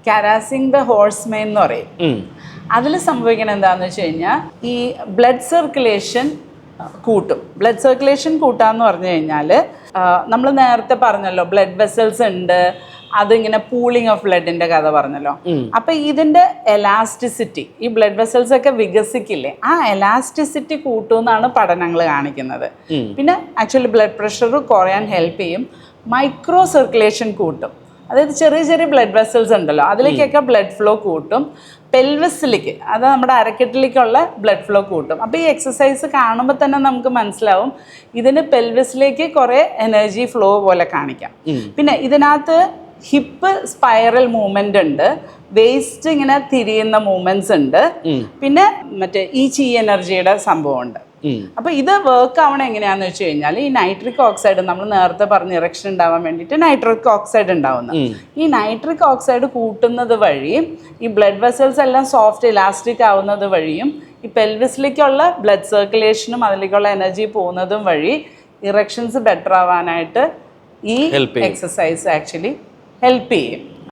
കാരാസിംഗ് the horsemen എന്ന് പറയും. അതിൽ സംഭവിക്കണം എന്താണെന്ന് വെച്ച് കഴിഞ്ഞാൽ ഈ ബ്ലഡ് സർക്കുലേഷൻ കൂട്ടും. ബ്ലഡ് സർക്കുലേഷൻ കൂട്ടാന്ന് പറഞ്ഞു കഴിഞ്ഞാൽ നമ്മൾ നേരത്തെ പറഞ്ഞല്ലോ ബ്ലഡ് വെസൽസ് ഉണ്ട്, അതിങ്ങനെ പൂളിങ് ഓഫ് ബ്ലഡിന്റെ കഥ പറഞ്ഞല്ലോ. അപ്പൊ ഇതിന്റെ എലാസ്റ്റിസിറ്റി, ഈ ബ്ലഡ് വെസൽസ് ഒക്കെ വികസിക്കില്ലേ, ആ എലാസ്റ്റിസിറ്റി കൂട്ടുമെന്നാണ് പഠനങ്ങൾ കാണിക്കുന്നത്. പിന്നെ ആക്ച്വലി ബ്ലഡ് പ്രഷർ കുറയാൻ ഹെൽപ്പ് ചെയ്യും. മൈക്രോ സർക്കുലേഷൻ കൂട്ടും, അതായത് ചെറിയ ചെറിയ ബ്ലഡ് വെസൽസ് ഉണ്ടല്ലോ അതിലേക്കൊക്കെ ബ്ലഡ് ഫ്ലോ കൂട്ടും. പെൽവിസിലേക്ക്, അത് നമ്മുടെ അരക്കെട്ടിലേക്കുള്ള ബ്ലഡ് ഫ്ലോ കൂട്ടും. അപ്പോൾ ഈ എക്സസൈസ് കാണുമ്പോൾ തന്നെ നമുക്ക് മനസ്സിലാവും ഇതിന് പെൽവിസിലേക്ക് കുറേ എനർജി ഫ്ലോ പോലെ കാണിക്കാം. പിന്നെ ഇതിനകത്ത് ഹിപ്പ് സ്പൈറൽ മൂവ്മെന്റ് ഉണ്ട്, വേസ്റ്റ് ഇങ്ങനെ തിരിയുന്ന മൂവ്മെന്റ്സ് ഉണ്ട്, പിന്നെ മറ്റേ ഈ ചീ എനർജിയുടെ സംഭവമുണ്ട്. അപ്പൊ ഇത് വർക്ക് ആവണം എങ്ങനെയാന്ന് വെച്ച് കഴിഞ്ഞാൽ ഈ നൈട്രിക് ഓക്സൈഡ്, നമ്മൾ നേരത്തെ പറഞ്ഞ ഇറക്ഷൻ ഉണ്ടാവാൻ വേണ്ടിയിട്ട് നൈട്രിക് ഓക്സൈഡ് ഉണ്ടാവുന്നത്, ഈ നൈട്രിക് ഓക്സൈഡ് കൂട്ടുന്നത് വഴി ഈ ബ്ലഡ് വെസൽസ് എല്ലാം സോഫ്റ്റ് ഇലാസ്റ്റിക് ആവുന്നത് വഴിയും ഈ പെൽവിസിലേക്കുള്ള ബ്ലഡ് സർക്കുലേഷനും അതിലേക്കുള്ള എനർജി പോകുന്നതും വഴി ഇറക്ഷൻസ് ബെറ്റർ ആവാനായിട്ട് ഈ എക്സസൈസ് ആക്ച്വലി ഹെൽപ്പ് ചെയ്യും.